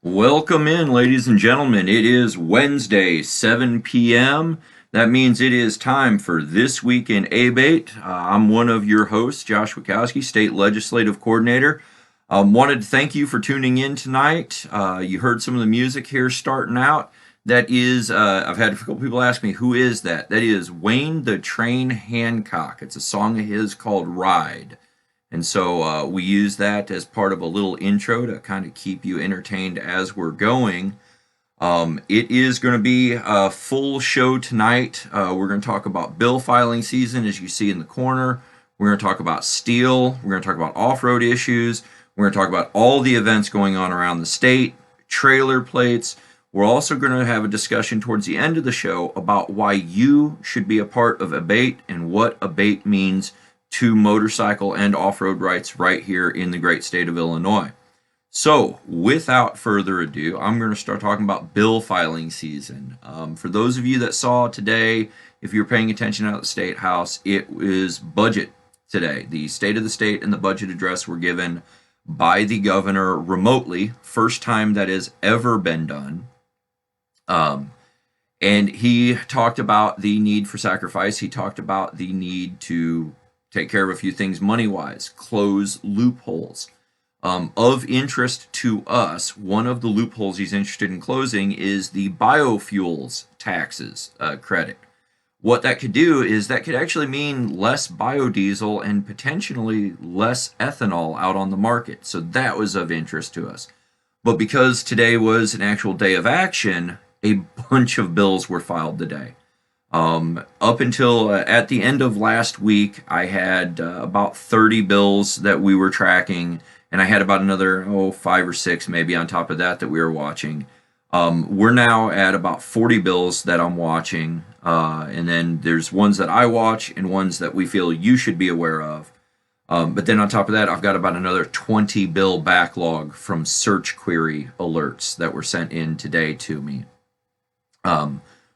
Welcome in, ladies and gentlemen. It is Wednesday, 7 p.m. That means it is time for This Week in A.B.A.T.E. I'm one of your hosts, Josh Wachowski, State Legislative Coordinator. Wanted to thank you for tuning in tonight. You heard some of the music here starting out. That is, I've had a couple people ask me, who is that? That is Wayne the Train Hancock. It's a song of his called Ride. And so we use that as part of a little intro to kind of keep you entertained as we're going. It is going to be a full show tonight. We're going to talk about bill filing season, as you see in the corner. We're going to talk about steel. We're going to talk about off-road issues. We're going to talk about all the events going on around the state, trailer plates. We're also going to have a discussion towards the end of the show about why you should be a part of ABATE and what ABATE means to motorcycle and off-road rights right here in the great state of Illinois. So, without further ado, I'm going to start talking about bill filing season. For those of you that saw today, if you're paying attention out at the State House, it is budget today. The State of the State and the budget address were given by the governor remotely, first time that has ever been done. And he talked about the need for sacrifice. He talked about the need to take care of a few things money-wise, close loopholes. Of interest to us, one of the loopholes he's interested in closing is the biofuels taxes credit. What that could do is that could actually mean less biodiesel and potentially less ethanol out on the market. So that was of interest to us. But because today was an actual day of action, a bunch of bills were filed today. Up until at the end of last week, I had about 30 bills that we were tracking, and I had about another, 5 or 6 maybe on top of that we were watching. We're now at about 40 bills that I'm watching, and then there's ones that I watch and ones that we feel you should be aware of. But then on top of that, I've got about another 20 bill backlog from search query alerts that were sent in today to me.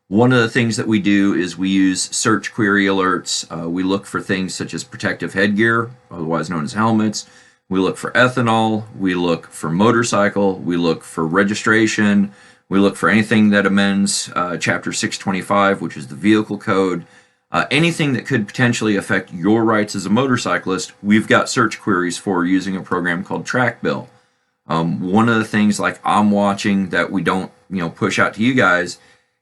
One of the things that we do is we use search query alerts. We look for things such as protective headgear, otherwise known as helmets. We look for ethanol. We look for motorcycle. We look for registration. We look for anything that amends Chapter 625, which is the vehicle code. Anything that could potentially affect your rights as a motorcyclist, we've got search queries for using a program called TrackBill. One of the things like I'm watching that we don't push out to you guys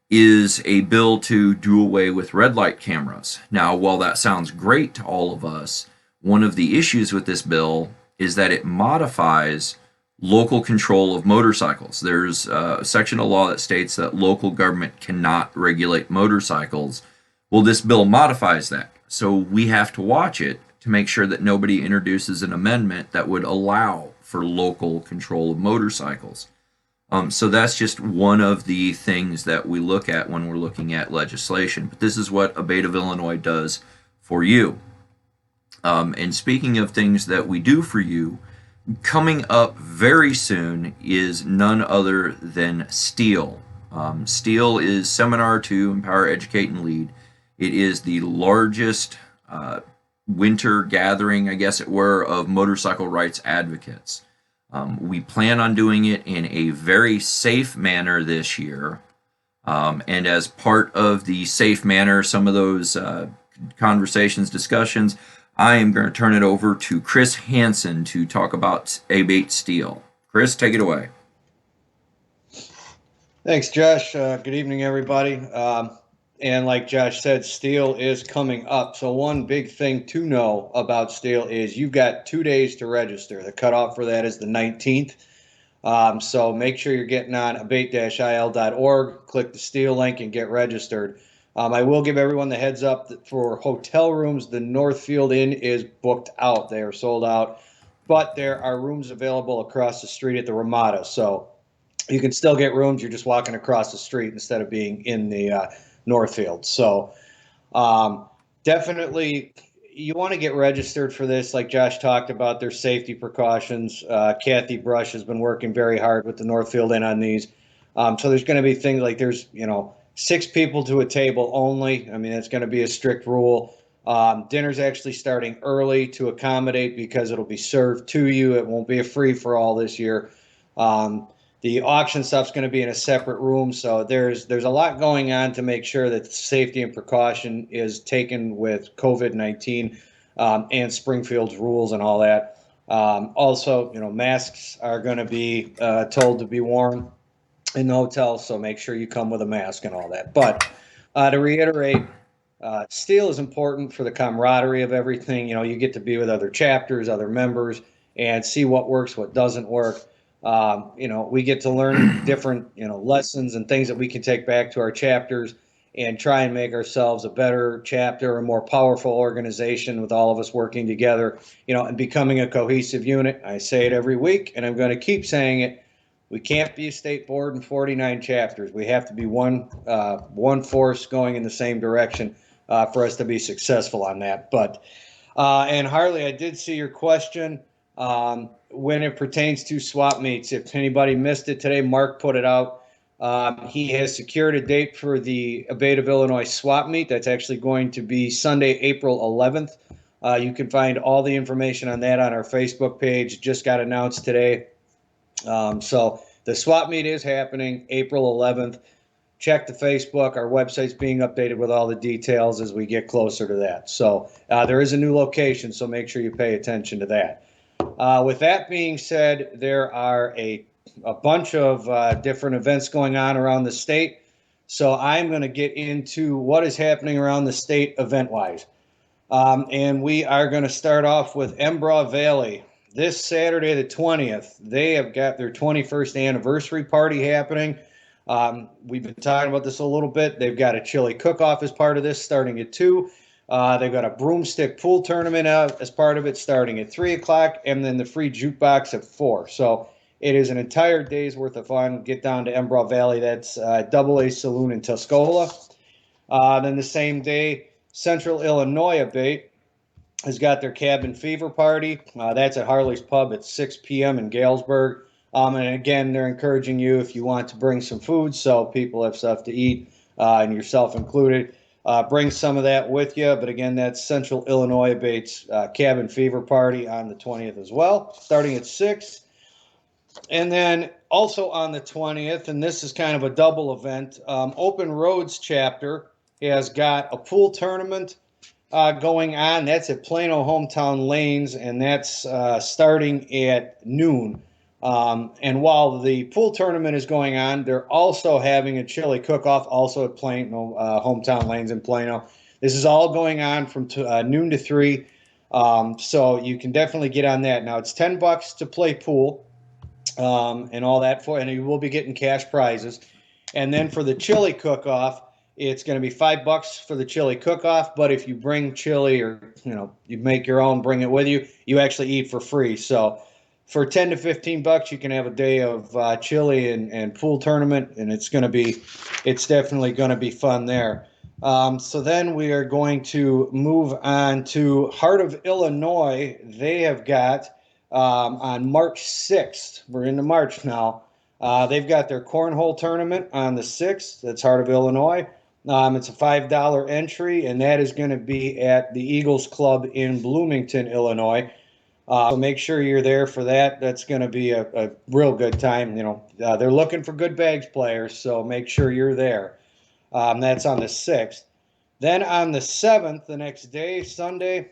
is a bill to do away with red light cameras. Now, while that sounds great to all of us, one of the issues with this bill is that it modifies local control of motorcycles. There's a section of law that states that local government cannot regulate motorcycles. Well, this bill modifies that. So we have to watch it to make sure that nobody introduces an amendment that would allow for local control of motorcycles. So that's just one of the things that we look at when we're looking at legislation. But this is what A.B.A.T.E of Illinois does for you. And speaking of things that we do for you, coming up very soon is none other than STEEL. STEEL is Seminar to Empower, Educate, and Lead. It is the largest winter gathering, I guess it were, of motorcycle rights advocates. We plan on doing it in a very safe manner this year. And as part of the safe manner, some of those conversations, discussions, I am going to turn it over to Chris Hansen to talk about A.B.A.T.E Steel. Chris, take it away. Thanks, Josh. Good evening, everybody. And like Josh said, steel is coming up. So one big thing to know about steel is you've got 2 days to register. The cutoff for that is the 19th. So make sure you're getting on abate-il.org, click the steel link, and get registered. I will give everyone the heads up that for hotel rooms, the Northfield Inn is booked out. They are sold out, but there are rooms available across the street at the Ramada. So you can still get rooms. You're just walking across the street instead of being in the Northfield. So definitely you want to get registered for this. Like Josh talked about, there's safety precautions. Kathy Brush has been working very hard with the Northfield Inn on these. So there's going to be things like there's, 6 people to a table only. I mean, it's going to be a strict rule. Dinner's actually starting early to accommodate because it'll be served to you. It won't be a free for all this year. The auction stuff's going to be in a separate room, so there's a lot going on to make sure that safety and precaution is taken with COVID-19 and Springfield's rules and all that. Also, masks are going to be told to be worn in the hotel, so make sure you come with a mask and all that. But to reiterate, steel is important for the camaraderie of everything. You get to be with other chapters, other members, and see what works, what doesn't work. We get to learn different, lessons and things that we can take back to our chapters and try and make ourselves a better chapter, a more powerful organization with all of us working together, and becoming a cohesive unit. I say it every week, and I'm going to keep saying it. We can't be a state board and 49 chapters. We have to be one force going in the same direction for us to be successful on that. But and Harley, I did see your question when it pertains to swap meets. If anybody missed it today, Mark put it out. He has secured a date for the A.B.A.T.E of Illinois swap meet. That's actually going to be Sunday, April 11th. You can find all the information on that on our Facebook page. Just got announced today. So the swap meet is happening April 11th. Check the Facebook. Our website's being updated with all the details as we get closer to that. So there is a new location, so make sure you pay attention to that. With that being said, there are a bunch of different events going on around the state. So I'm going to get into what is happening around the state event-wise. And we are going to start off with A.B.A.T.E Valley. This Saturday, the 20th, they have got their 21st anniversary party happening. We've been talking about this a little bit. They've got a chili cook-off as part of this starting at 2. They've got a broomstick pool tournament as part of it starting at 3 o'clock, and then the free jukebox at 4. So it is an entire day's worth of fun. Get down to A.B.A.T.E Valley. That's AA Saloon in Tuscola. Then the same day, Central Illinois A.B.A.T.E has got their cabin fever party. That's at Harley's Pub at 6 p.m. in Galesburg. And again, they're encouraging you if you want to bring some food so people have stuff to eat, and yourself included. Bring some of that with you. But again, that's Central Illinois A.B.A.T.E's cabin fever party on the 20th as well, starting at 6. And then also on the 20th, and this is kind of a double event, Open Roads chapter has got a pool tournament going on. That's at Plano Hometown Lanes, and that's starting at noon. And while the pool tournament is going on, they're also having a chili cook-off also at Plano Hometown Lanes in Plano. This is all going on from noon to 3, so you can definitely get on that. Now, it's $10 to play pool and all that, and you will be getting cash prizes. And then for the chili cook-off, it's going to be $5 for the chili cook-off, but if you bring chili or, you make your own, bring it with you, you actually eat for free. So for 10 to 15 bucks, you can have a day of chili and pool tournament, and it's definitely going to be fun there. So then we are going to move on to Heart of Illinois. They have got on March 6th, we're into March now, they've got their cornhole tournament on the 6th. That's Heart of Illinois. It's a $5 entry, and that is going to be at the Eagles Club in Bloomington, Illinois. So make sure you're there for that. That's going to be a real good time. They're looking for good bags players, so make sure you're there. That's on the 6th. Then on the 7th, the next day, Sunday,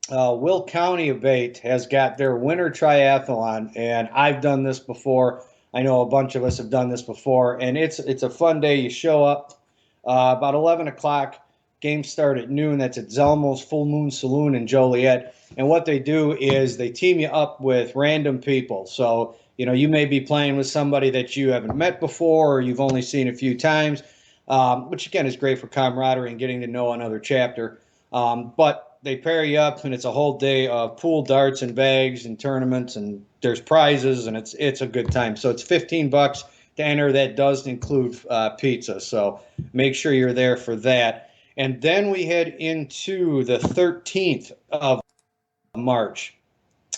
Will County A.B.A.T.E has got their winter triathlon, and I've done this before. I know a bunch of us have done this before, and it's a fun day. You show up about 11 o'clock. Games start at noon. That's at Zelmo's Full Moon Saloon in Joliet. And what they do is they team you up with random people. So, you may be playing with somebody that you haven't met before or you've only seen a few times, which, again, is great for camaraderie and getting to know another chapter. But they pair you up, and it's a whole day of pool, darts, and bags and tournaments, and there's prizes, and it's a good time. So it's $15 to enter. That does include pizza, so make sure you're there for that. And then we head into the 13th of March.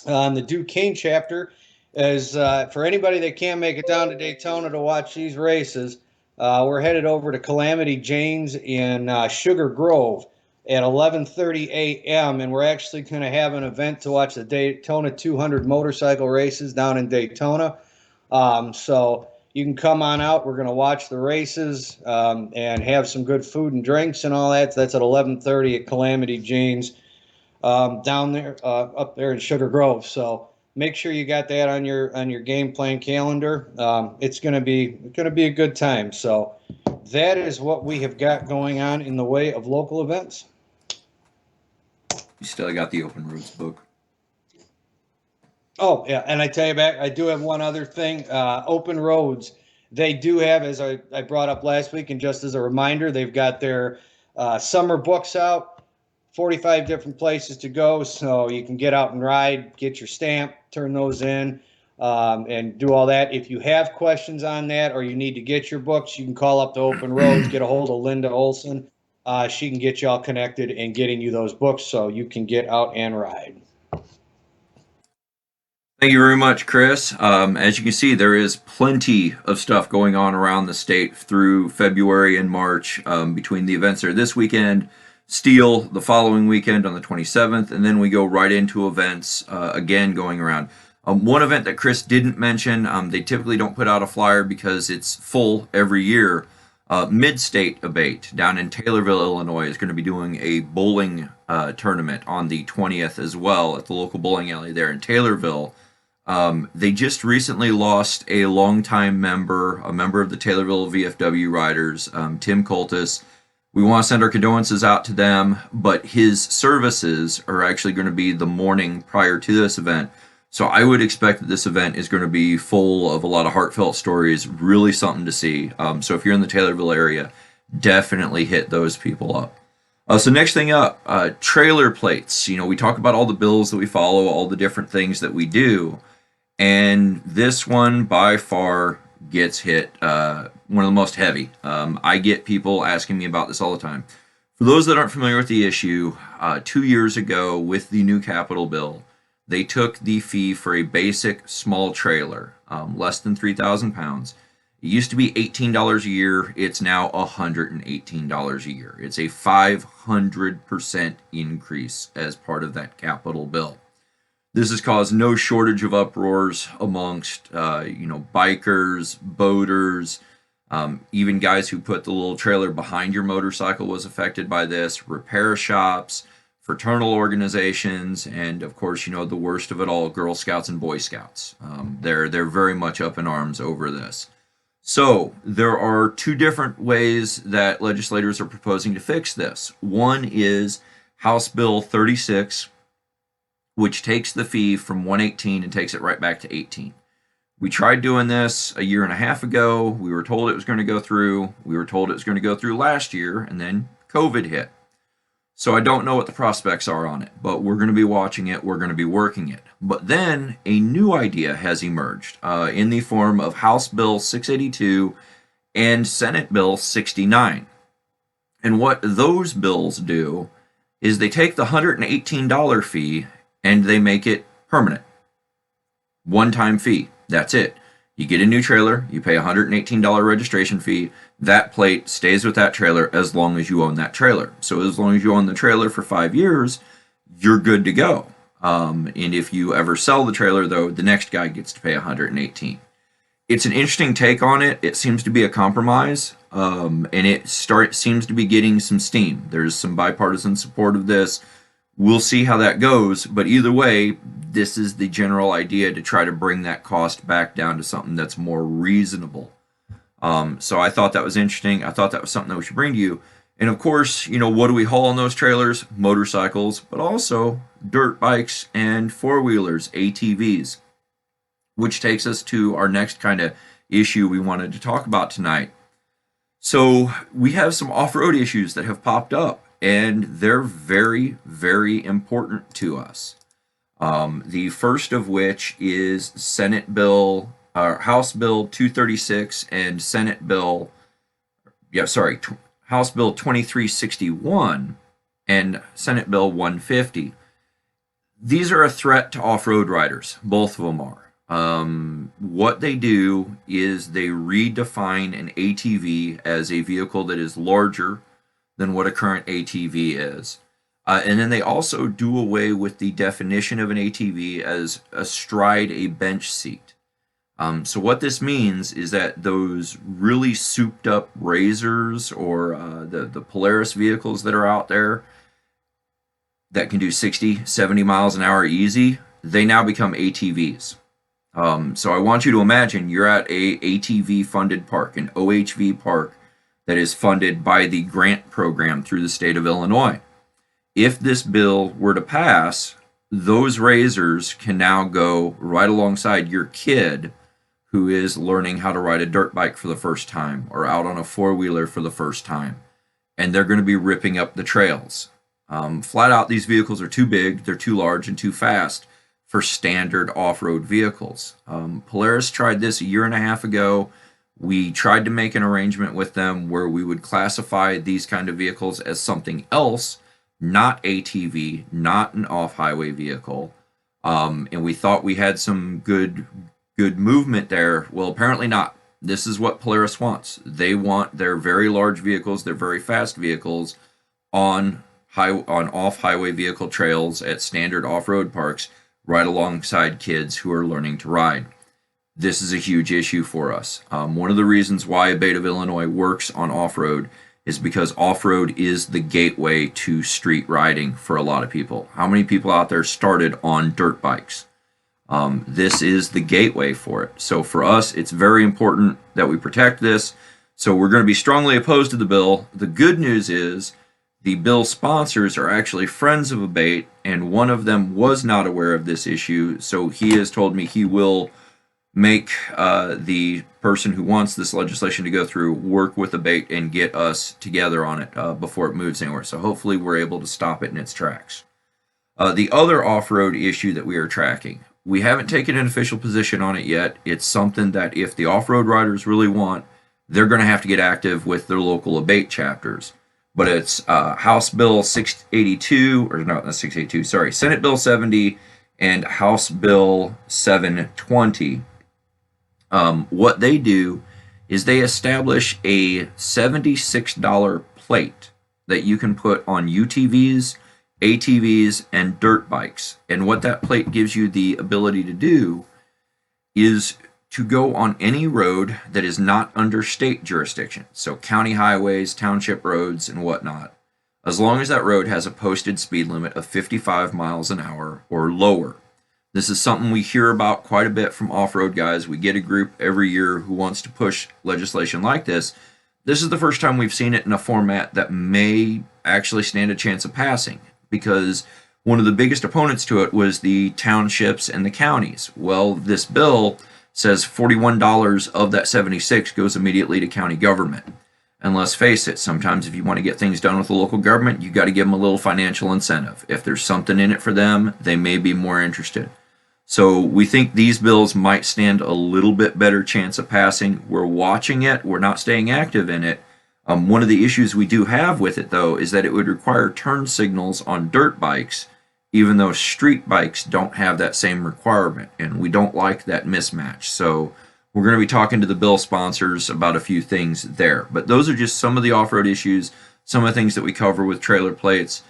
The Duquesne chapter is, for anybody that can't make it down to Daytona to watch these races, we're headed over to Calamity Jane's in Sugar Grove at 11:30 a.m. and we're actually going to have an event to watch the Daytona 200 motorcycle races down in Daytona. So you can come on out. We're going to watch the races and have some good food and drinks and all that. That's at 11:30 at Calamity Jane's down there, up there in Sugar Grove. So make sure you got that on your game plan calendar. It's gonna be a good time. So that is what we have got going on in the way of local events. You still got the open roads book. Oh, yeah, and I tell you back, I do have one other thing. Open Roads, they do have, as I brought up last week, and just as a reminder, they've got their summer books out, 45 different places to go, so you can get out and ride, get your stamp, turn those in, and do all that. If you have questions on that or you need to get your books, you can call up to Open Roads, get a hold of Linda Olson. She can get you all connected and getting you those books so you can get out and ride. Thank you very much, Chris. As you can see, there is plenty of stuff going on around the state through February and March between the events that are this weekend, Steel the following weekend on the 27th, and then we go right into events again going around. One event that Chris didn't mention, they typically don't put out a flyer because it's full every year. Mid-State ABATE down in Taylorville, Illinois, is going to be doing a bowling tournament on the 20th as well at the local bowling alley there in Taylorville. They just recently lost a longtime member, a member of the Taylorville VFW Riders, Tim Coltis. We want to send our condolences out to them, but his services are actually going to be the morning prior to this event. So I would expect that this event is going to be full of a lot of heartfelt stories, really something to see. So if you're in the Taylorville area, definitely hit those people up. So next thing up, trailer plates. We talk about all the bills that we follow, all the different things that we do. And this one by far gets hit one of the most heavy. I get people asking me about this all the time. For those that aren't familiar with the issue, 2 years ago with the new capital bill, they took the fee for a basic small trailer, less than 3,000 pounds. It used to be $18 a year. It's now $118 a year. It's a 500% increase as part of that capital bill. This has caused no shortage of uproars amongst, bikers, boaters, even guys who put the little trailer behind your motorcycle was affected by this, repair shops, fraternal organizations, and of course, the worst of it all, Girl Scouts and Boy Scouts. They're very much up in arms over this. So there are two different ways that legislators are proposing to fix this. One is House Bill 36, which takes the fee from 118 and takes it right back to 18. We tried doing this a year and a half ago. We were told it was going to go through. We were told it was going to go through last year, and then COVID hit. So I don't know what the prospects are on it, but we're going to be watching it. We're going to be working it. But then a new idea has emerged in the form of House Bill 682 and Senate Bill 69. And what those bills do is they take the $118 fee and they make it permanent. One-time fee. That's it. You get a new trailer, you pay $118 registration fee. That plate stays with that trailer as long as you own that trailer. So as long as you own the trailer for 5 years, you're good to go. And if you ever sell the trailer, though, the next guy gets to pay $118. It's an interesting take on it. It seems to be a compromise, and it seems to be getting some steam. There's some bipartisan support of this. We'll see how that goes, but either way, this is the general idea to try to bring that cost back down to something that's more reasonable. So I thought that was interesting. I thought that was something that we should bring to you. And of course, what do we haul on those trailers? Motorcycles, but also dirt bikes and four-wheelers, ATVs, which takes us to our next kind of issue we wanted to talk about tonight. So we have some off-road issues that have popped up, and they're very, very important to us. The first of which is House Bill 236 and House Bill 2361 and Senate Bill 150. These are a threat to off-road riders. Both of them are. What they do is they redefine an ATV as a vehicle that is larger than what a current ATV is. And then they also do away with the definition of an ATV as astride a bench seat. So what this means is that those really souped up Razors or the Polaris vehicles that are out there that can do 60, 70 miles an hour easy, they now become ATVs. So I want you to imagine you're at a ATV funded park, an OHV park that is funded by the grant program through the state of Illinois. If this bill were to pass, those Razors can now go right alongside your kid who is learning how to ride a dirt bike for the first time or out on a four-wheeler for the first time. And they're going to be ripping up the trails. Flat out, these vehicles are too big, they're too large, and too fast for standard off-road vehicles. Polaris tried this a year and a half ago. We tried to make an arrangement with them where we would classify these kind of vehicles as something else, not ATV, not an off-highway vehicle. And we thought we had some good movement there. Well, apparently not. This is what Polaris wants. They want their very large vehicles, their very fast vehicles on off-highway vehicle trails at standard off-road parks right alongside kids who are learning to ride. This is a huge issue for us. One of the reasons why A.B.A.T.E of Illinois works on off-road is because off-road is the gateway to street riding for a lot of people. How many people out there started on dirt bikes? This is the gateway for it. So for us, it's very important that we protect this. So we're going to be strongly opposed to the bill. The good news is the bill sponsors are actually friends of A.B.A.T.E, and one of them was not aware of this issue. So he has told me he will make the person who wants this legislation to go through work with A.B.A.T.E and get us together on it before it moves anywhere. So hopefully we're able to stop it in its tracks. The other off-road issue that we are tracking, we haven't taken an official position on it yet. It's something that if the off-road riders really want, they're going to have to get active with their local A.B.A.T.E chapters. But it's House Bill 682, or not 682, sorry, Senate Bill 70 and House Bill 720. What they do is they establish a $76 plate that you can put on UTVs, ATVs, and dirt bikes. And what that plate gives you the ability to do is to go on any road that is not under state jurisdiction. So county highways, township roads, and whatnot. As long as that road has a posted speed limit of 55 miles an hour or lower. This is something we hear about quite a bit from off-road guys. We get a group every year who wants to push legislation like this. This is the first time we've seen it in a format that may actually stand a chance of passing, because one of the biggest opponents to it was the townships and the counties. Well, this bill says $41 of that 76 goes immediately to county government. And let's face it, sometimes if you want to get things done with the local government, you got to give them a little financial incentive. If there's something in it for them, they may be more interested. So we think these bills might stand a little bit better chance of passing. We're watching it. We're not staying active in it. One of the issues we do have with it, though, is that it would require turn signals on dirt bikes, even though street bikes don't have that same requirement, and we don't like that mismatch. So we're going to be talking to the bill sponsors about a few things there. But those are just some of the off-road issues, some of the things that we cover with trailer plates.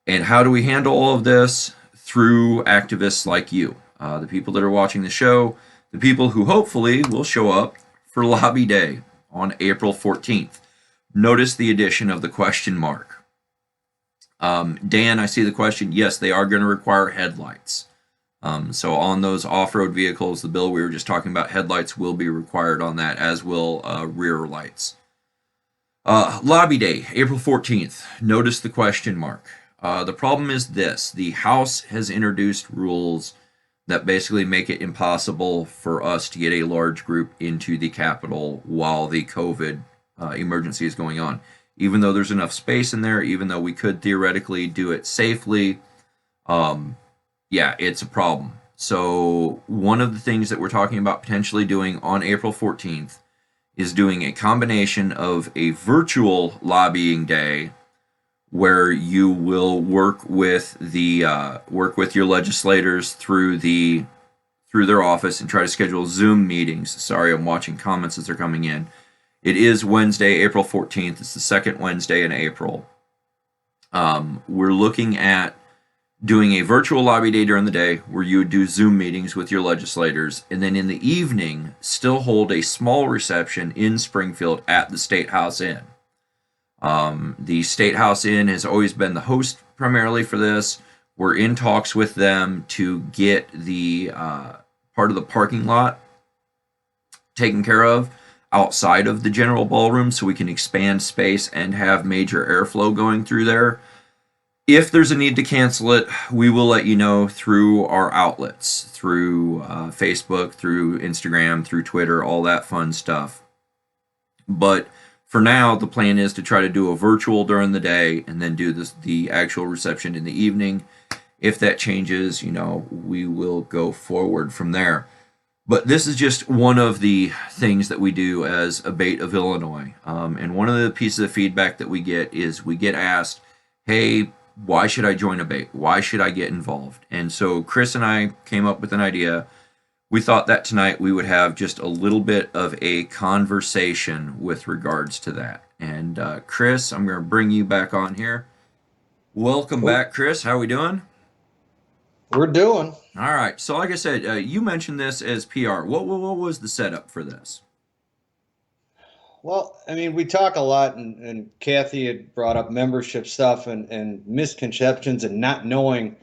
And how do we handle all of this? Through activists like you, the people that are watching the show, the people who hopefully will show up for Lobby Day on April 14th. Notice the addition of the question mark. Dan, I see the question. Yes, they are going to require headlights. So on those off-road vehicles, the bill we were just talking about, headlights will be required on that, as will rear lights. Lobby Day, April 14th. Notice the question mark. The problem is this. The House has introduced rules that basically make it impossible for us to get a large group into the Capitol while the COVID emergency is going on. Even though there's enough space in there, even though we could theoretically do it safely, yeah, it's a problem. So one of the things that we're talking about potentially doing on April 14th is doing a combination of a virtual lobbying day where you will work with your legislators through their office and try to schedule Zoom meetings. Sorry, I'm watching comments as they're coming in. It is Wednesday, April 14th. It's the second Wednesday in April. We're looking at doing a virtual lobby day during the day where you would do Zoom meetings with your legislators, and then in the evening, still hold a small reception in Springfield at the State House Inn. The State House Inn has always been the host primarily for this. We're in talks with them to get the part of the parking lot taken care of outside of the general ballroom so we can expand space and have major airflow going through there. If there's a need to cancel it, we will let you know through our outlets, through Facebook, through Instagram, through Twitter, all that fun stuff. But for now, the plan is to try to do a virtual during the day and then do the actual reception in the evening. If that changes, we will go forward from there. But this is just one of the things that we do as A.B.A.T.E of Illinois. And one of the pieces of feedback that we get is we get asked, hey, why should I join A.B.A.T.E? Why should I get involved? And so Chris and I came up with an idea. We thought that tonight we would have just a little bit of a conversation with regards to that. And Chris, I'm going to bring you back on here. Welcome back, Chris. How are we doing? We're doing. All right. So like I said, you mentioned this as PR. What was the setup for this? Well, I mean, we talk a lot, and Kathy had brought up membership stuff and misconceptions and not knowing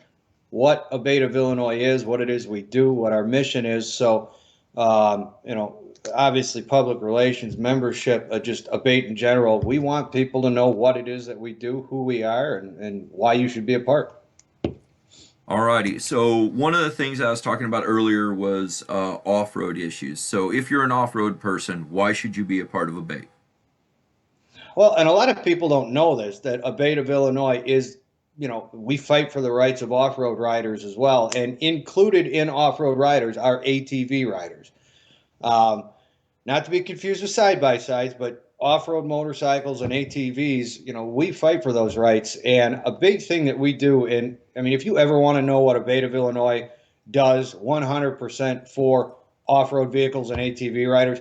what A.B.A.T.E of Illinois is, what it is we do, what our mission is. So, obviously, public relations, membership, just A.B.A.T.E in general, we want people to know what it is that we do, who we are, and why you should be a part. Alrighty, so one of the things I was talking about earlier was off-road issues. So if you're an off-road person, why should you be a part of A.B.A.T.E? Well, and a lot of people don't know this, that A.B.A.T.E of Illinois is, we fight for the rights of off-road riders as well. And included in off-road riders are ATV riders. Not to be confused with side-by-sides, but off-road motorcycles and ATVs, we fight for those rights. And a big thing that we do, and I mean, if you ever want to know what A.B.A.T.E of Illinois does 100% for off-road vehicles and ATV riders,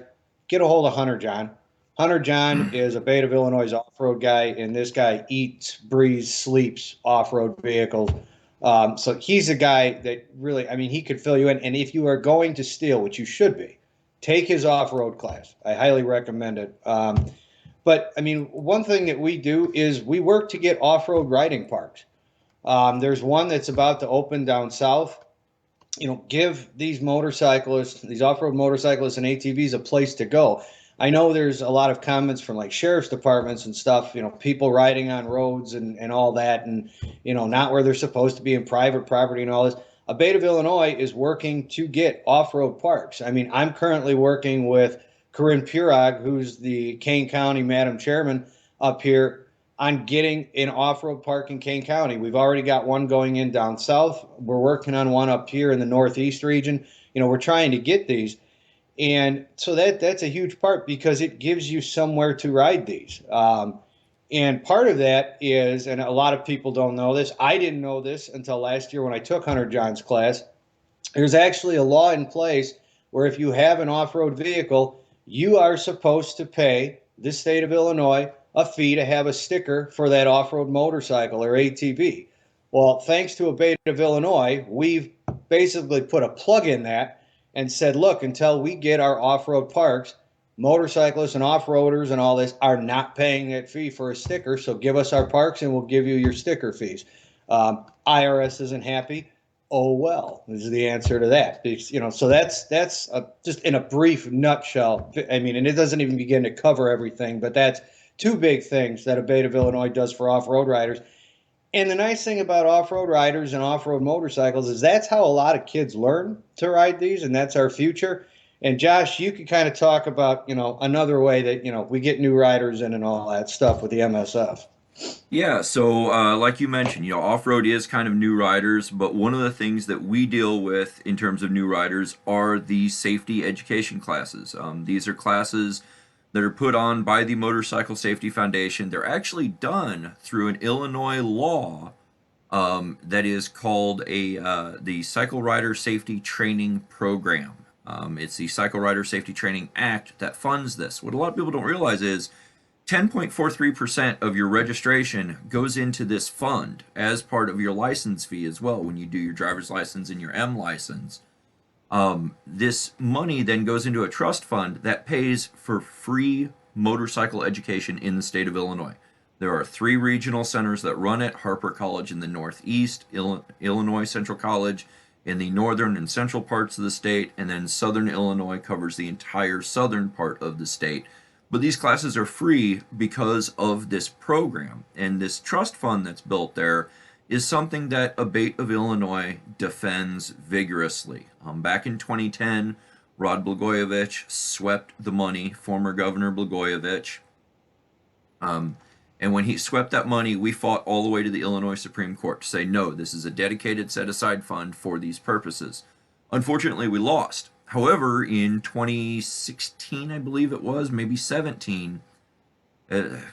get a hold of Hunter John. Hunter John is A.B.A.T.E of Illinois' off-road guy, and this guy eats, breathes, sleeps off-road vehicles. So he's a guy that really, I mean, he could fill you in. And if you are going to steal, which you should be, take his off-road class. I highly recommend it. But I mean, one thing that we do is we work to get off-road riding parks. There's one that's about to open down south. Give these motorcyclists, these off-road motorcyclists and ATVs a place to go. I know there's a lot of comments from like sheriff's departments and stuff, people riding on roads and all that, and, not where they're supposed to be in private property and all this. A.B.A.T.E of Illinois is working to get off-road parks. I mean, I'm currently working with Corinne Purog, who's the Kane County Madam Chairman up here, on getting an off-road park in Kane County. We've already got one going in down south. We're working on one up here in the Northeast region. We're trying to get these. And so that's a huge part because it gives you somewhere to ride these. And part of that is, and a lot of people don't know this, I didn't know this until last year when I took Hunter John's class, there's actually a law in place where if you have an off-road vehicle, you are supposed to pay the state of Illinois a fee to have a sticker for that off-road motorcycle or ATV. Well, thanks to A.B.A.T.E of Illinois, we've basically put a plug in that and said, look, until we get our off-road parks, motorcyclists and off-roaders and all this are not paying that fee for a sticker, so give us our parks and we'll give you your sticker fees. IRS isn't happy. Oh, well, this is the answer to that. So that's just in a brief nutshell. I mean, and it doesn't even begin to cover everything, but that's two big things that A.B.A.T.E of Illinois does for off-road riders. And the nice thing about off-road riders and off-road motorcycles is that's how a lot of kids learn to ride these, and that's our future. And Josh, you could kind of talk about, another way that, we get new riders in and all that stuff with the MSF. Yeah, so like you mentioned, off-road is kind of new riders, but one of the things that we deal with in terms of new riders are the safety education classes. These are classes that are put on by the Motorcycle Safety Foundation. They're actually done through an Illinois law that is called the Cycle Rider Safety Training Program. It's the Cycle Rider Safety Training Act that funds this. What a lot of people don't realize is 10.43% of your registration goes into this fund as part of your license fee as well when you do your driver's license and your M license. This money then goes into a trust fund that pays for free motorcycle education in the state of Illinois. There are 3 regional centers that run it: Harper College in the Northeast, Illinois Central College in the northern and central parts of the state, and then Southern Illinois covers the entire southern part of the state. But these classes are free because of this program. And this trust fund that's built there is something that ABATE of Illinois defends vigorously. Back in 2010, Rod Blagojevich swept the money, former Governor Blagojevich. And when he swept that money, we fought all the way to the Illinois Supreme Court to say, no, this is a dedicated set aside fund for these purposes. Unfortunately, we lost. However, in 2016, I believe it was, maybe 17,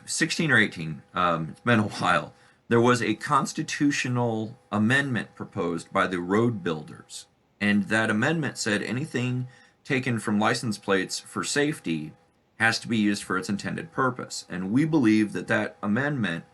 16 or 18, it's been a while, there was a constitutional amendment proposed by the road builders. And that amendment said anything taken from license plates for safety has to be used for its intended purpose. And we believe that that amendment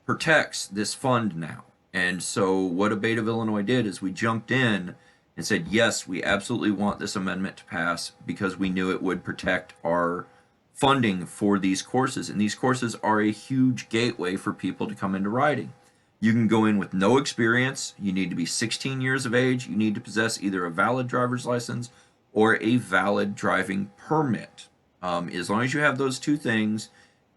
protects this fund now. And so what A.B.A.T.E of Illinois did is we jumped in and said, yes, we absolutely want this amendment to pass because we knew it would protect our funding for these courses. And these courses are a huge gateway for people to come into riding. You can go in with no experience. You need to be 16 years of age. You need to possess either a valid driver's license or a valid driving permit. As long as you have those 2 things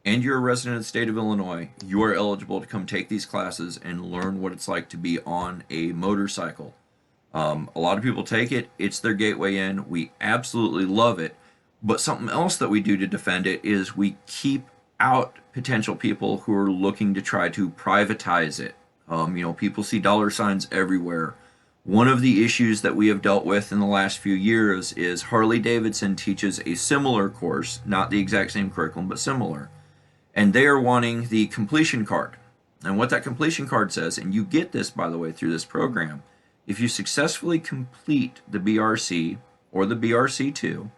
and you're a resident of the state of Illinois, you are eligible to come take these classes and learn what it's like to be on a motorcycle. A lot of people take it. It's their gateway in. We absolutely love it. But something else that we do to defend it is we keep out potential people who are looking to try to privatize it. People see dollar signs everywhere. One of the issues that we have dealt with in the last few years is Harley Davidson teaches a similar course, not the exact same curriculum, but similar. And they are wanting the completion card. And what that completion card says, and you get this, by the way, through this program, if you successfully complete the BRC or the BRC2,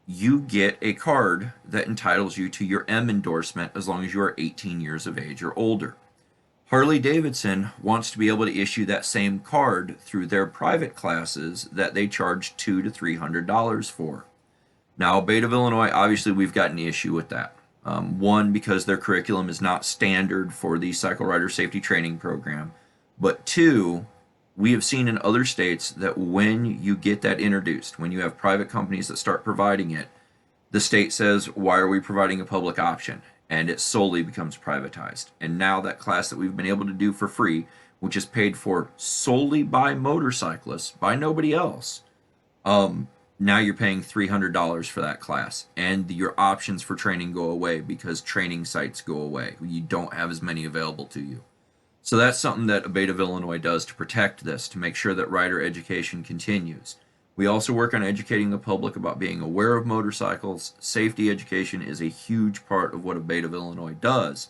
you get a card that entitles you to your M endorsement as long as you are 18 years of age or older. Harley Davidson wants to be able to issue that same card through their private classes that they charge $200 to $300 for. Now, A.B.A.T.E of Illinois, obviously, we've got an issue with that. One, because their curriculum is not standard for the Cycle Rider Safety Training Program. But 2, we have seen in other states that when you get that introduced, when you have private companies that start providing it, the state says, why are we providing a public option? And it solely becomes privatized. And now that class that we've been able to do for free, which is paid for solely by motorcyclists, by nobody else, now you're paying $300 for that class. And your options for training go away because training sites go away. You don't have as many available to you. So that's something that A.B.A.T.E of Illinois does to protect this, to make sure that rider education continues. We also work on educating the public about being aware of motorcycles. Safety education is a huge part of what A.B.A.T.E of Illinois does.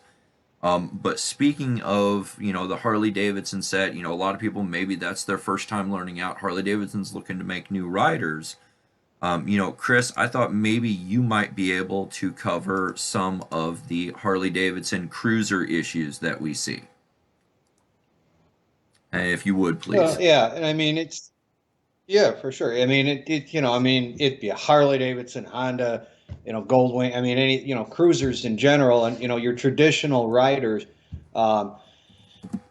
But speaking of, the Harley Davidson set, a lot of people, maybe that's their first time learning out. Harley Davidson's looking to make new riders. Chris, I thought maybe you might be able to cover some of the Harley Davidson cruiser issues that we see. If you would, please. Yeah, and I mean yeah, for sure. I mean it'd be a Harley Davidson, Honda, Goldwing. I mean cruisers in general, and your traditional riders.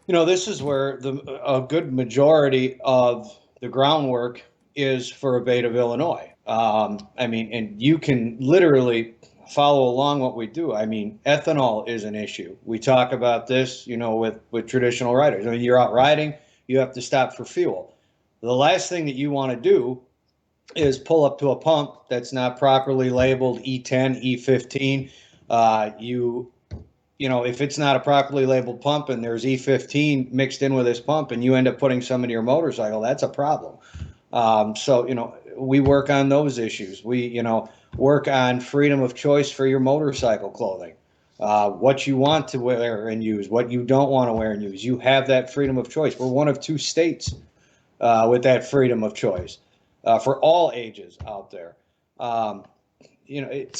This is where a good majority of the groundwork is for A.B.A.T.E of Illinois. And you can literally follow along what we do. I mean, ethanol is an issue. We talk about this, with traditional riders. I mean, you're out riding, you have to stop for fuel. The last thing that you want to do is pull up to a pump that's not properly labeled E10, E15. If it's not a properly labeled pump and there's E15 mixed in with this pump and you end up putting some into your motorcycle, that's a problem. We work on those issues. We, work on freedom of choice for your motorcycle clothing. What you want to wear and use, what you don't want to wear and use. You have that freedom of choice. We're one of 2 states with that freedom of choice for all ages out there.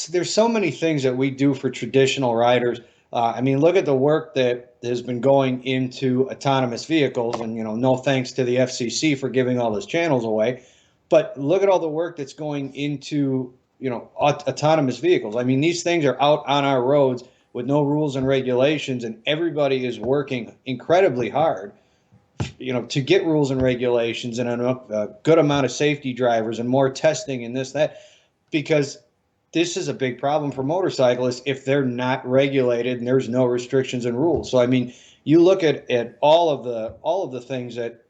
there's so many things that we do for traditional riders. I mean, look at the work that has been going into autonomous vehicles, and no thanks to the FCC for giving all those channels away, but look at all the work that's going into autonomous vehicles. I mean, these things are out on our roads with no rules and regulations, and everybody is working incredibly hard to get rules and regulations and a good amount of safety drivers and more testing and this, that, because this is a big problem for motorcyclists if they're not regulated and there's no restrictions and rules. So, I mean, you look at all of the things that,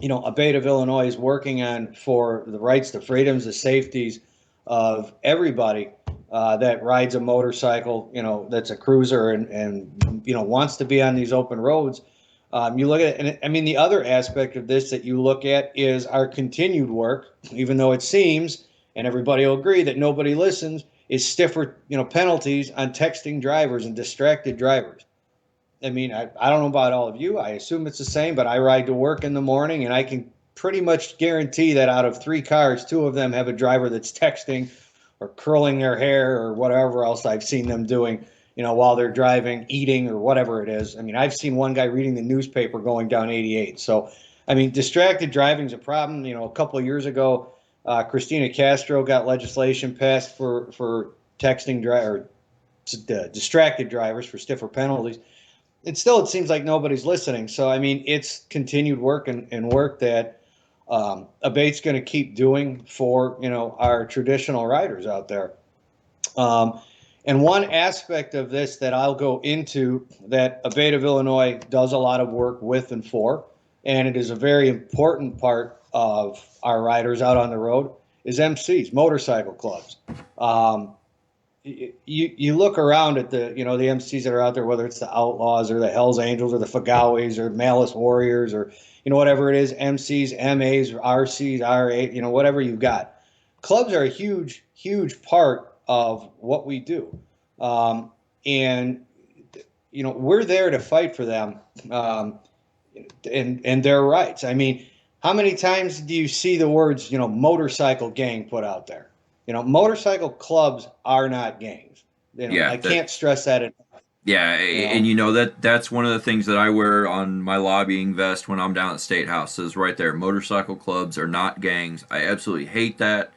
A.B.A.T.E of Illinois is working on for the rights, the freedoms, the safeties of everybody that rides a motorcycle, that's a cruiser and wants to be on these open roads. You look at it, and I mean, the other aspect of this that you look at is our continued work, even though it seems, and everybody will agree that nobody listens, is stiffer, penalties on texting drivers and distracted drivers. I mean, I don't know about all of you. I assume it's the same, but I ride to work in the morning, and I can pretty much guarantee that out of 3 cars, 2 of them have a driver that's texting or curling their hair or whatever else I've seen them doing, while they're driving, eating, or whatever it is. I mean, I've seen one guy reading the newspaper going down 88. So, I mean, distracted driving is a problem. A couple of years ago, Christina Castro got legislation passed for texting or distracted drivers for stiffer penalties. And still, it seems like nobody's listening. So, I mean, it's continued work and work that ABATE's going to keep doing for our traditional riders out there. And one aspect of this that I'll go into that A.B.A.T.E of Illinois does a lot of work with and for, and it is a very important part of our riders out on the road, is MCs, motorcycle clubs. You look around at the the MCs that are out there, whether it's the Outlaws or the Hells Angels or the Fagawis or Malice Warriors or whatever it is, MCs, MAs, RCs, R8, whatever you've got. Clubs are a huge part of what we do, and we're there to fight for them and their rights. I mean, how many times do you see the words motorcycle gang put out there? Motorcycle clubs are not gangs. Yeah, I can't stress that enough. yeah, and that's one of the things that I wear on my lobbying vest when I'm down at the State House. Says right there, motorcycle clubs are not gangs. I absolutely hate that.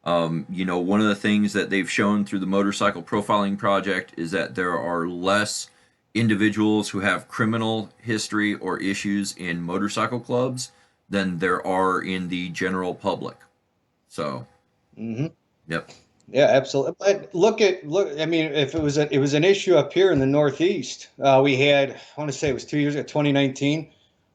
One of the things that they've shown through the Motorcycle Profiling Project is that there are less individuals who have criminal history or issues in motorcycle clubs than there are in the general public. So, yep. Yeah, absolutely. But look. I mean, if it was an issue up here in the Northeast, we had, I want to say it was 2 years ago, 2019,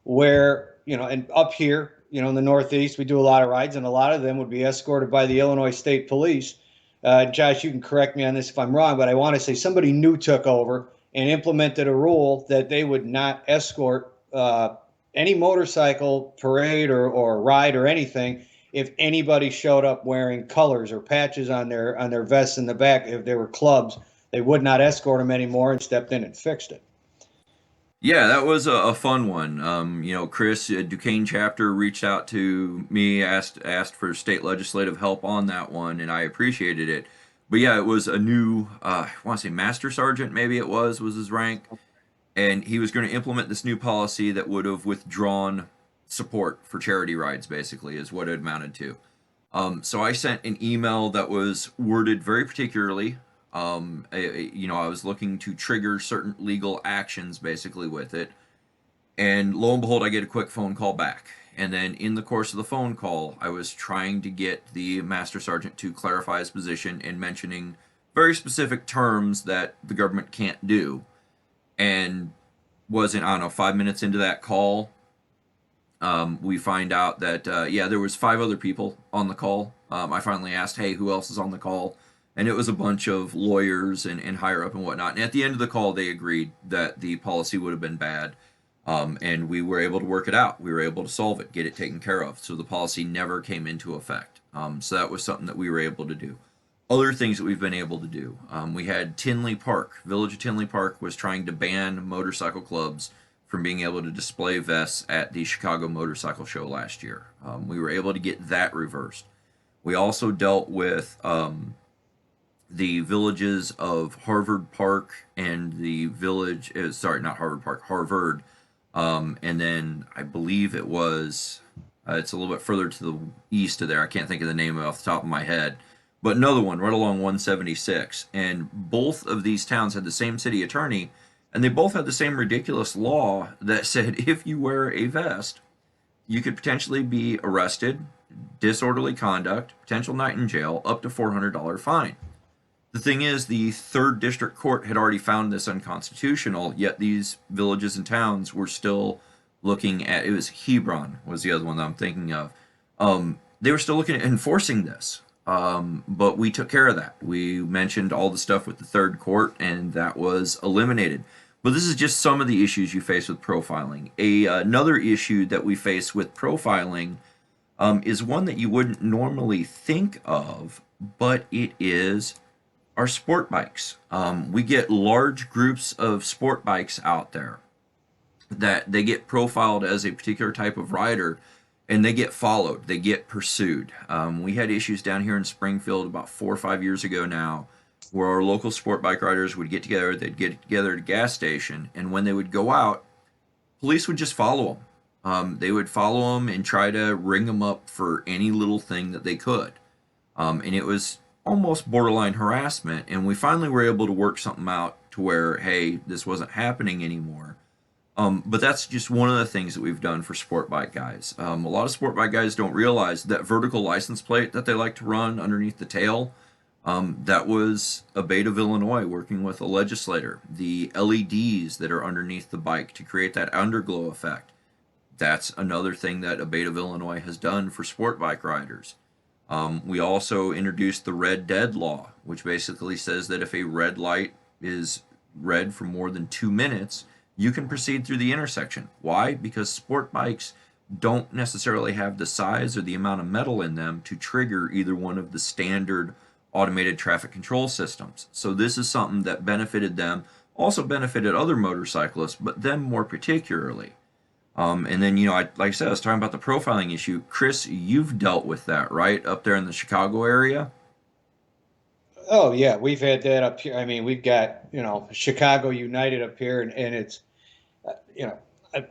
where and up here, in the Northeast, we do a lot of rides, and a lot of them would be escorted by the Illinois State Police. Josh, you can correct me on this if I'm wrong, but I want to say somebody new took over and implemented a rule that they would not escort any motorcycle parade or ride or anything if anybody showed up wearing colors or patches on their vests in the back. If they were clubs, they would not escort them anymore and stepped in and fixed it. Yeah, that was a fun one. Chris, Duquesne chapter reached out to me, asked for state legislative help on that one, and I appreciated it. But yeah, it was a new, I want to say master sergeant, maybe it was his rank, and he was going to implement this new policy that would have withdrawn support for charity rides, basically, is what it amounted to. So I sent an email that was worded very particularly. I was looking to trigger certain legal actions basically with it. And lo and behold, I get a quick phone call back. And then in the course of the phone call, I was trying to get the master sergeant to clarify his position and mentioning very specific terms that the government can't do. And wasn't, I don't know, 5 minutes into that call, we find out that, there was 5 other people on the call. I finally asked, hey, who else is on the call? And it was a bunch of lawyers and higher up and whatnot. And at the end of the call, they agreed that the policy would have been bad. And we were able to work it out. We were able to solve it, get it taken care of. So the policy never came into effect. So that was something that we were able to do. Other things that we've been able to do. We had Tinley Park. Village of Tinley Park was trying to ban motorcycle clubs from being able to display vests at the Chicago Motorcycle Show last year. We were able to get that reversed. We also dealt with the villages of Harvard Park and the village, sorry, not Harvard Park, Harvard. And then I believe it was, it's a little bit further to the east of there. I can't think of the name off the top of my head. But another one right along 176. And both of these towns had the same city attorney, and they both had the same ridiculous law that said if you wear a vest, you could potentially be arrested, disorderly conduct, potential night in jail, up to $400 fine. The thing is, the third district court had already found this unconstitutional, yet these villages and towns were still looking at, it was Hebron was the other one that I'm thinking of. They were still looking at enforcing this. But we took care of that. We mentioned all the stuff with the third court, and that was eliminated. But this is just some of the issues you face with profiling. Another issue that we face with profiling is one that you wouldn't normally think of, but it is our sport bikes. We get large groups of sport bikes out there that they get profiled as a particular type of rider, and they get followed, they get pursued. We had issues down here in Springfield about 4 or 5 years ago now, where our local sport bike riders would get together, they'd get together at a gas station, and when they would go out, police would just follow them. They would follow them and try to ring them up for any little thing that they could. And it was almost borderline harassment, and we finally were able to work something out to where, hey, this wasn't happening anymore. But that's just one of the things that we've done for sport bike guys. A lot of sport bike guys don't realize that vertical license plate that they like to run underneath the tail, that was A.B.A.T.E of Illinois working with a legislator. The LEDs that are underneath the bike to create that underglow effect, that's another thing that A.B.A.T.E of Illinois has done for sport bike riders. We also introduced the red dead law, which basically says that if a red light is red for more than 2 minutes, you can proceed through the intersection. Why? Because sport bikes don't necessarily have the size or the amount of metal in them to trigger either one of the standard automated traffic control systems. So this is something that benefited them, also benefited other motorcyclists, but them more particularly. And then, like I said, I was talking about the profiling issue. Chris, you've dealt with that, right? Up there in the Chicago area? Oh yeah, we've had that up here. I mean, we've got, Chicago United up here, and it's, you know, I,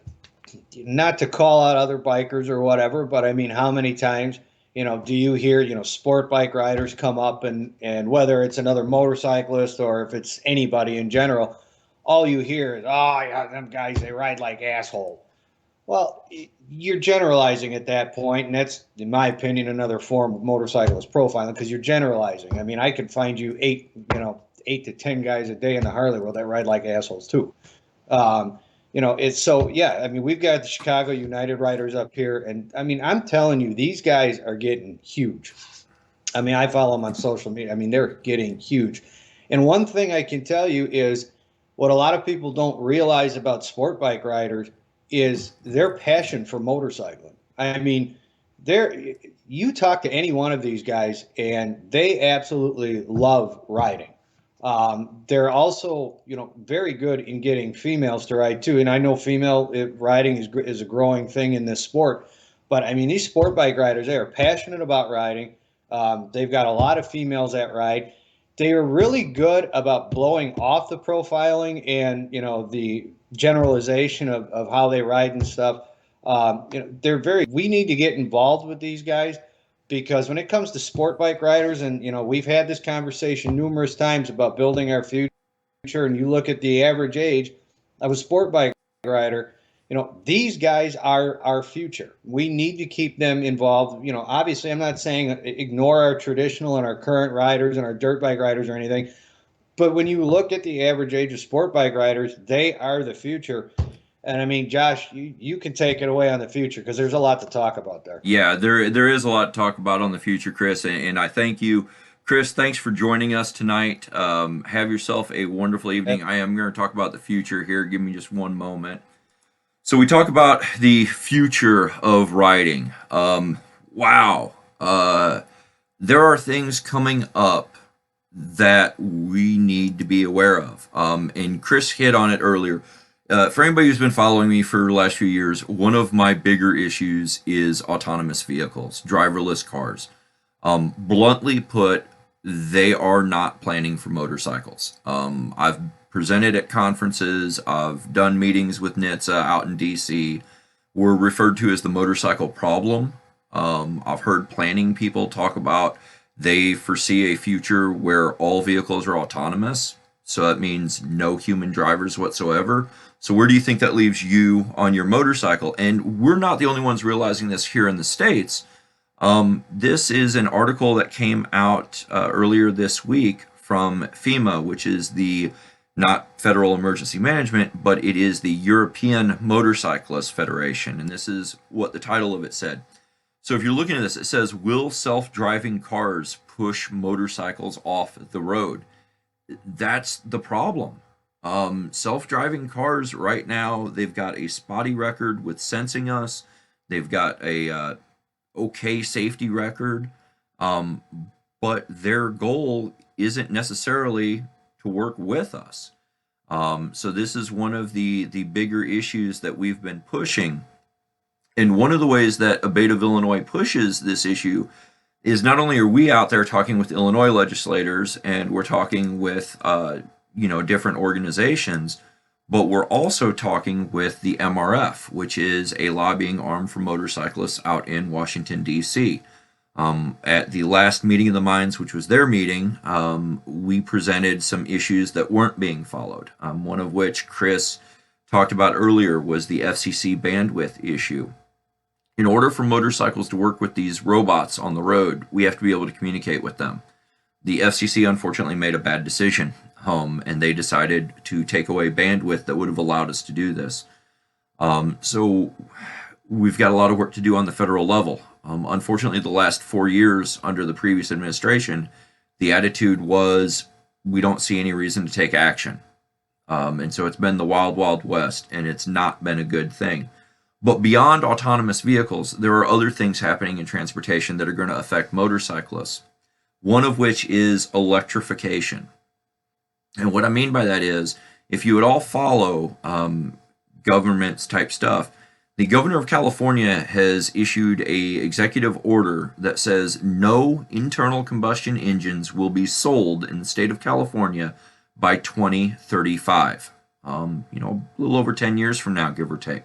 not to call out other bikers or whatever, but I mean, how many times, do you hear, sport bike riders come up, and whether it's another motorcyclist or if it's anybody in general, all you hear is, oh yeah, them guys, they ride like asshole. Well, you're generalizing at that point, and that's, in my opinion, another form of motorcyclist profiling because you're generalizing. I mean, I could find you 8 to 10 guys a day in the Harley world that ride like assholes too. It's so yeah. I mean, we've got the Chicago United riders up here, and I mean, I'm telling you, these guys are getting huge. I mean, I follow them on social media. I mean, they're getting huge. And one thing I can tell you is what a lot of people don't realize about sport bike riders is their passion for motorcycling. I mean, you talk to any one of these guys, and they absolutely love riding. They're also, very good in getting females to ride too. And I know female riding is a growing thing in this sport. But I mean, these sport bike riders, they are passionate about riding. They've got a lot of females that ride. They are really good about blowing off the profiling and, the generalization of how they ride and stuff. We need to get involved with these guys because when it comes to sport bike riders, and, we've had this conversation numerous times about building our future, and you look at the average age of a sport bike rider, these guys are our future. We need to keep them involved. Obviously, I'm not saying ignore our traditional and our current riders and our dirt bike riders or anything. But when you look at the average age of sport bike riders, they are the future. And I mean, Josh, you can take it away on the future because there's a lot to talk about there. Yeah, there is a lot to talk about on the future, Chris, and I thank you. Chris, thanks for joining us tonight. Have yourself a wonderful evening. I am going to talk about the future here. Give me just one moment. So we talk about the future of riding. Wow. There are things coming up that we need to be aware of. And Chris hit on it earlier. For anybody who's been following me for the last few years, one of my bigger issues is autonomous vehicles, driverless cars. Bluntly put, they are not planning for motorcycles. I've presented at conferences, I've done meetings with NHTSA out in DC. We're referred to as the motorcycle problem. I've heard planning people talk about they foresee a future where all vehicles are autonomous. So that means no human drivers whatsoever. So where do you think that leaves you on your motorcycle? And we're not the only ones realizing this here in the States. This is an article that came out earlier this week from FEMA, which is the not Federal Emergency Management, but it is the European Motorcyclist Federation. And this is what the title of it said. So if you're looking at this, it says, "Will self-driving cars push motorcycles off the road?" That's the problem. Self-driving cars right now, they've got a spotty record with sensing us. They've got a okay safety record, but their goal isn't necessarily to work with us. So this is one of the bigger issues that we've been pushing. And one of the ways that ABATE of Illinois pushes this issue is not only are we out there talking with Illinois legislators and we're talking with different organizations, but we're also talking with the MRF, which is a lobbying arm for motorcyclists out in Washington, D.C. At the last meeting of the minds, which was their meeting, we presented some issues that weren't being followed. One of which Chris talked about earlier was the FCC bandwidth issue. In order for motorcycles to work with these robots on the road, we have to be able to communicate with them. The FCC unfortunately made a bad decision, and they decided to take away bandwidth that would have allowed us to do this. So we've got a lot of work to do on the federal level. Unfortunately, the last 4 years under the previous administration, the attitude was we don't see any reason to take action. And so it's been the wild, wild west, and it's not been a good thing. But beyond autonomous vehicles, there are other things happening in transportation that are going to affect motorcyclists. One of which is electrification. And what I mean by that is, if you would all follow government's type stuff, the governor of California has issued a executive order that says no internal combustion engines will be sold in the state of California by 2035. A little over 10 years from now, give or take.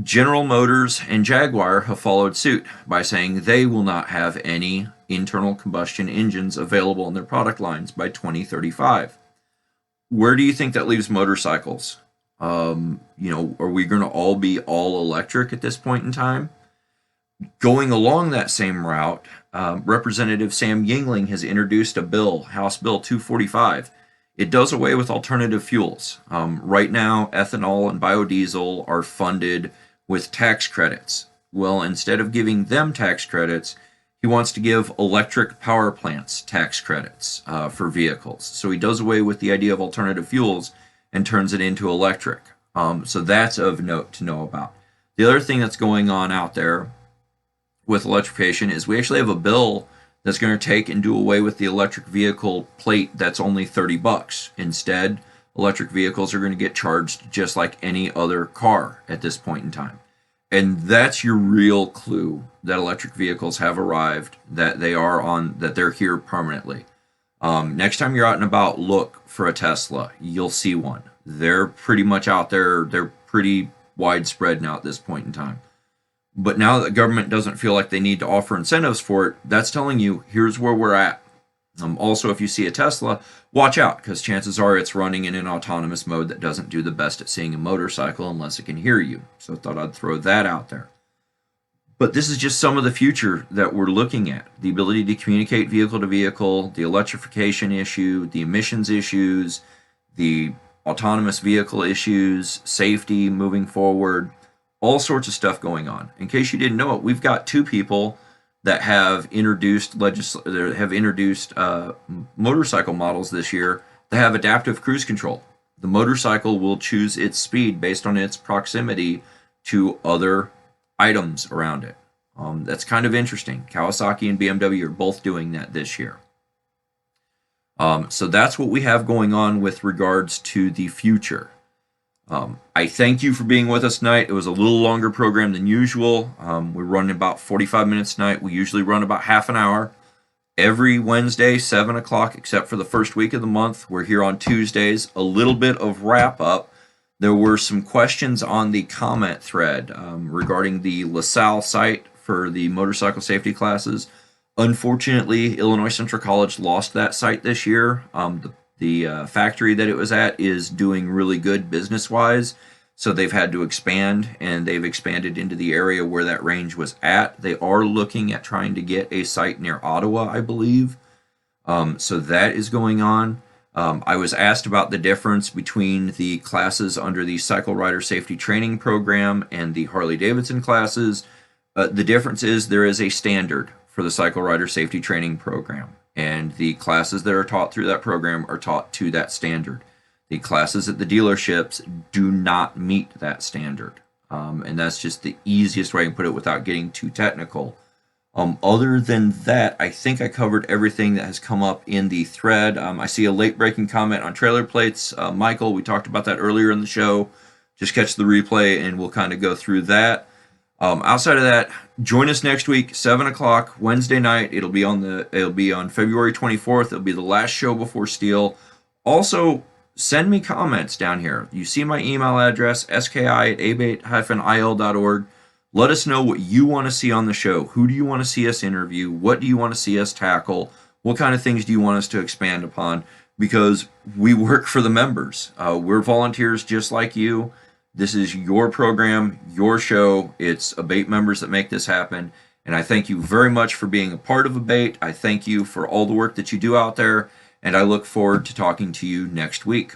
General Motors and Jaguar have followed suit by saying they will not have any internal combustion engines available in their product lines by 2035. Where do you think that leaves motorcycles? Are we going to all be all electric at this point in time? Going along that same route, Representative Sam Yingling has introduced a bill, House Bill 245. It does away with alternative fuels. Right now, ethanol and biodiesel are funded with tax credits. Well, instead of giving them tax credits, he wants to give electric power plants tax credits for vehicles. So he does away with the idea of alternative fuels and turns it into electric. So that's of note to know about. The other thing that's going on out there with electrification is we actually have a bill that's going to take and do away with the electric vehicle plate that's only $30. Instead, electric vehicles are going to get charged just like any other car at this point in time. And that's your real clue that electric vehicles have arrived, that they're here permanently. Next time you're out and about, look for a Tesla. You'll see one. They're pretty much out there. They're pretty widespread now at this point in time. But now that the government doesn't feel like they need to offer incentives for it, that's telling you, here's where we're at. Also, if you see a Tesla, watch out, because chances are it's running in an autonomous mode that doesn't do the best at seeing a motorcycle unless it can hear you. So I thought I'd throw that out there. But this is just some of the future that we're looking at. The ability to communicate vehicle to vehicle, the electrification issue, the emissions issues, the autonomous vehicle issues, safety moving forward, all sorts of stuff going on. In case you didn't know it, we've got two people that have introduced motorcycle models this year that have adaptive cruise control. The motorcycle will choose its speed based on its proximity to other items around it. That's kind of interesting. Kawasaki and BMW are both doing that this year. So that's what we have going on with regards to the future. I thank you for being with us tonight. It was a little longer program than usual. We're running about 45 minutes tonight. We usually run about half an hour. every Wednesday, 7 o'clock, except for the first week of the month. We're here on Tuesdays. A little bit of wrap up. There were some questions on the comment thread regarding the LaSalle site for the motorcycle safety classes. Unfortunately, Illinois Central College lost that site this year. The factory that it was at is doing really good business-wise, so they've had to expand, and they've expanded into the area where that range was at. They are looking at trying to get a site near Ottawa, I believe. So that is going on. I was asked about the difference between the classes under the Cycle Rider Safety Training Program and the Harley-Davidson classes. The difference is there is a standard for the Cycle Rider Safety Training Program, and the classes that are taught through that program are taught to that standard. The classes at the dealerships do not meet that standard, and that's just the easiest way to put it without getting too technical. Other than that, I think I covered everything that has come up in the thread. I see a late breaking comment on trailer plates. Michael, we talked about that earlier in the show. Just catch the replay and we'll kind of go through that. Outside of that, join us next week, 7 o'clock, Wednesday night. It'll be on February 24th. It'll be the last show before Steel. Also, send me comments down here. You see my email address, ski@abate-il.org. Let us know what you want to see on the show. Who do you want to see us interview? What do you want to see us tackle? What kind of things do you want us to expand upon? Because we work for the members. We're volunteers just like you. This is your program, your show. It's ABATE members that make this happen. And I thank you very much for being a part of ABATE. I thank you for all the work that you do out there. And I look forward to talking to you next week.